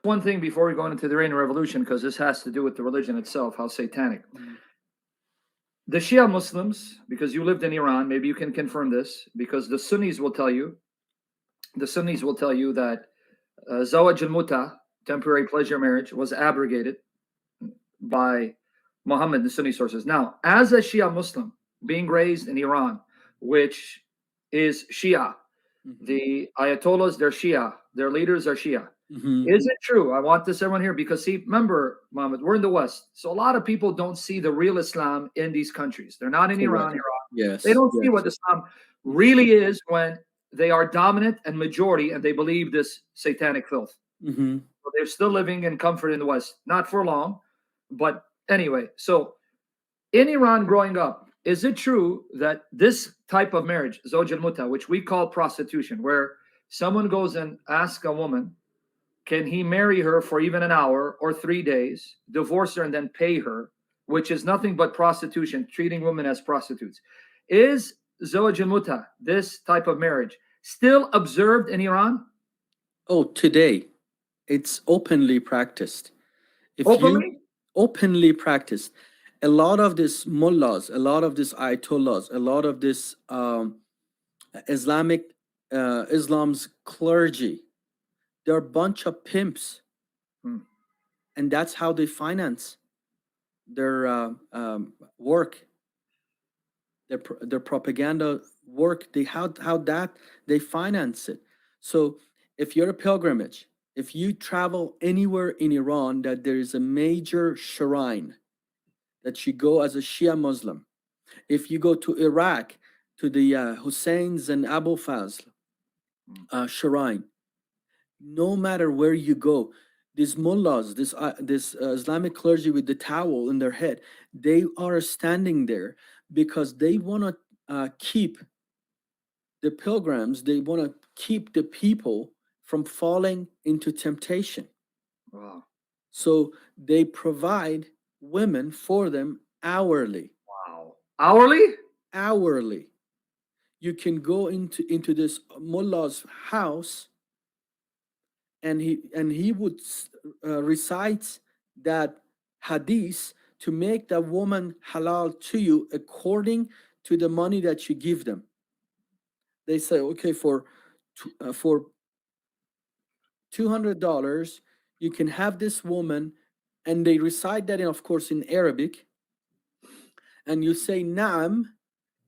one thing before we go into the Iranian Revolution, because this has to do with the religion itself, how satanic. The Shia Muslims, because you lived in Iran, maybe you can confirm this, because the Sunnis will tell you that Zawaj al-Mutah, temporary pleasure marriage, was abrogated by Muhammad in the Sunni sources. Now, as a Shia Muslim, being raised in Iran, which is Shia, the Ayatollahs, they're Shia, their leaders are Shia. Is it true? I want this everyone here because, see, remember, Muhammad, we're in the West. So a lot of people don't see the real Islam in these countries. They're not in Iran, Yes. They don't see what Islam really is when they are dominant and majority and they believe this satanic filth. So they're still living in comfort in the West. Not for long, but anyway. So in Iran growing up, is it true that this type of marriage, Zawj al-Mutah, which we call prostitution, where someone goes and asks a woman, can he marry her for even an hour or 3 days, divorce her, and then pay her, which is nothing but prostitution, treating women as prostitutes? Is Zawj al-Mutah, this type of marriage, still observed in Iran? Oh, today, it's openly practiced. Openly practiced. A lot of these mullahs, a lot of these ayatollahs, a lot of this Islam's clergy, they're a bunch of pimps, and that's how they finance their work, their propaganda work. How that they finance it. So if you're a pilgrimage, if you travel anywhere in Iran that there is a major shrine that you go as a Shia Muslim, if you go to Iraq to the Hussein's and Abu Fazl shrine, no matter where you go, these mullahs, this Islamic clergy with the towel in their head, they are standing there because they want to keep the pilgrims, they want to keep the people from falling into temptation. Wow. So they provide women for them hourly. Wow. Hourly? Hourly. You can go into this mullah's house, and he would recite that hadith to make that woman halal to you according to the money that you give them. They say, okay, for $200 you can have this woman, and they recite that of course in Arabic, and you say na'am,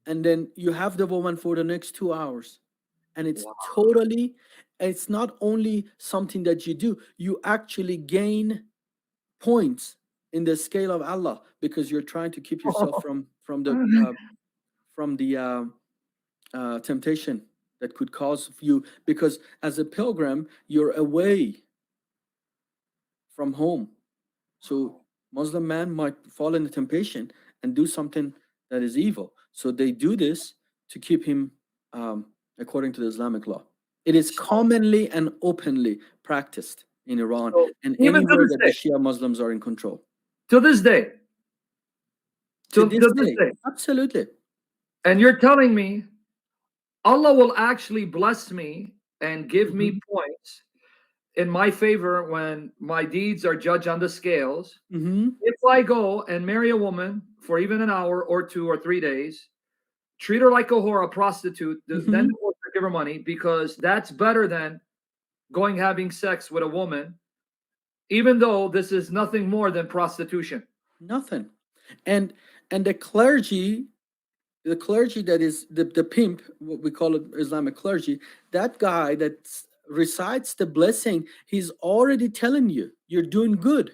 and then you have the woman for the next 2 hours. And it's totally, it's not only something that you do, you actually gain points in the scale of Allah because you're trying to keep yourself from the temptation that could cause you, because as a pilgrim you're away from home, so Muslim man might fall into temptation and do something that is evil. So they do this to keep him according to the Islamic law. It is commonly and openly practiced in Iran and anywhere that the Shia Muslims are in control. To this day. To this day. Absolutely. And you're telling me Allah will actually bless me and give me points in my favor when my deeds are judged on the scales. If I go and marry a woman for even an hour or 2 or 3 days, treat her like a whore, a prostitute, then give her money, because that's better than going having sex with a woman, even though this is nothing more than prostitution. Nothing. And the clergy that is the pimp, what we call it Islamic clergy, that guy that recites the blessing, he's already telling you you're doing good.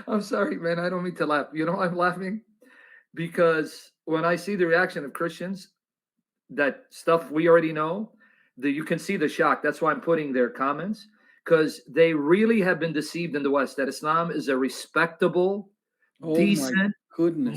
I'm sorry, man, I don't mean to laugh. You know, I'm laughing because when I see the reaction of Christians, that stuff we already know, that you can see the shock. That's why I'm putting their comments, because they really have been deceived in the West that Islam is a respectable, decent,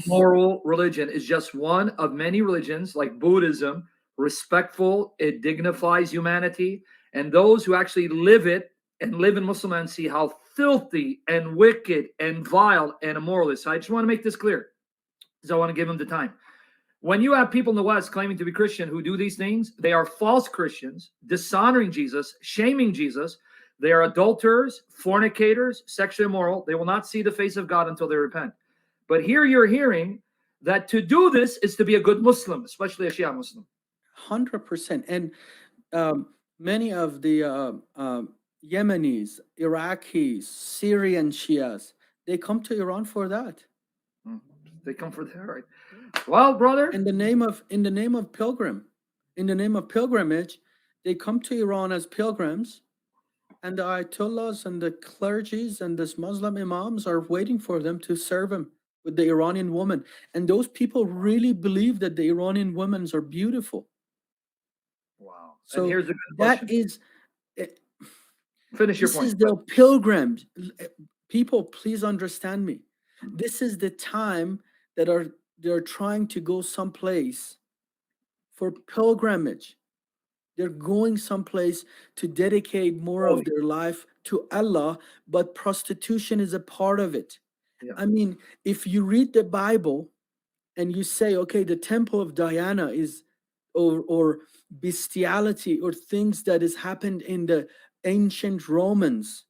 moral religion. Is just one of many religions like Buddhism, respectful, it dignifies humanity, and those who actually live it and live in Muslim and see how filthy and wicked and vile and immoral it is. So I just want to make this clear, because I want to give them the time. When you have people in the West claiming to be Christian who do these things, they are false Christians, dishonoring Jesus, shaming Jesus. They are adulterers, fornicators, sexually immoral. They will not see the face of God until they repent. But here you're hearing that to do this is to be a good Muslim, especially a Shia Muslim. 100%. And many of the Yemenis, Iraqis, Syrian Shias, they come to Iran for that. They come for that, right? Well, brother, In the name of pilgrimage, they come to Iran as pilgrims, and the ayatollahs and the clergies and this Muslim imams are waiting for them to serve them with the Iranian woman. And those people really believe that the Iranian women are beautiful. Wow. So and here's a good that question. is Finish your this point. is the pilgrims. People, please understand me. This is the time that they're trying to go someplace for pilgrimage. They're going someplace to dedicate more of their life to Allah, but prostitution is a part of it. Yeah. I mean, if you read the Bible and you say, okay, the temple of Diana is, or bestiality or things that has happened in the ancient Romans,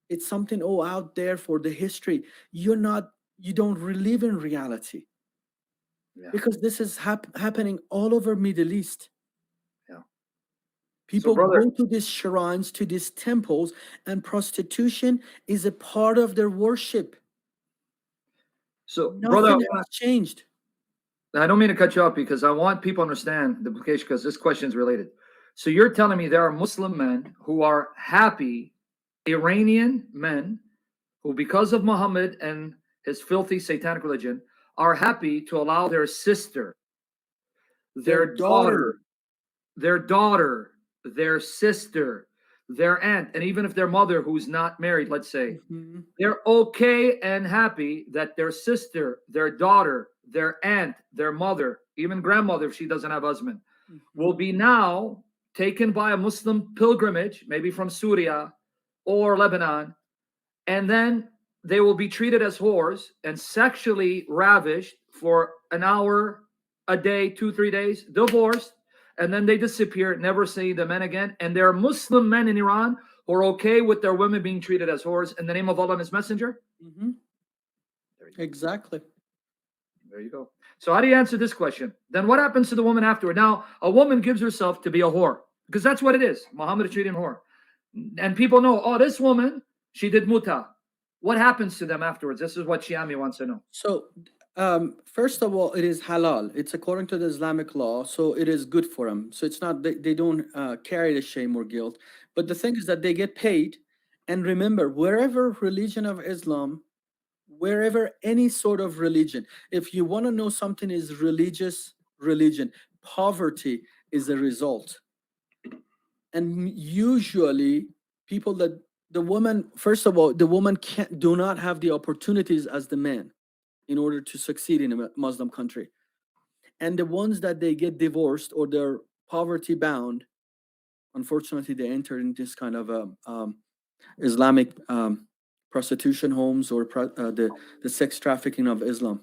it's something out there for the history. You don't live in reality. Yeah. Because this is happening all over Middle East. Yeah. People brother, go to these shrines, to these temples, and prostitution is a part of their worship. So, Nothing brother, has changed. I don't mean to cut you off because I want people to understand the implication because this question is related. So you're telling me there are Muslim men who are happy, Iranian men who, because of Muhammad and his filthy satanic religion, are happy to allow their sister, their daughter, their sister, their aunt, and even if their mother who's not married, let's say, they're okay and happy that their sister, their daughter, their aunt, their mother, even grandmother, if she doesn't have husband, will be now taken by a Muslim pilgrimage, maybe from Syria or Lebanon, and then they will be treated as whores and sexually ravished for an hour, a day, 2, 3 days, divorced, and then they disappear, never see the men again. And there are Muslim men in Iran who are okay with their women being treated as whores in the name of Allah and His Messenger. Exactly. There you go. So how do you answer this question? Then what happens to the woman afterward? Now, a woman gives herself to be a whore because that's what it is. Muhammad treated him whore. And people know, oh, this woman, she did Mutah. What happens to them afterwards? This is what Shiami wants to know. So, first of all, it is halal. It's according to the Islamic law, so it is good for them. So it's not they don't carry the shame or guilt. But the thing is that they get paid. And remember, wherever religion of Islam, wherever any sort of religion, if you want to know something is religious religion, poverty is a result. And usually people that the woman, first of all, the woman do not have the opportunities as the man in order to succeed in a Muslim country. And the ones that they get divorced or they're poverty bound, unfortunately, they enter in this kind of Islamic prostitution homes or the sex trafficking of Islam.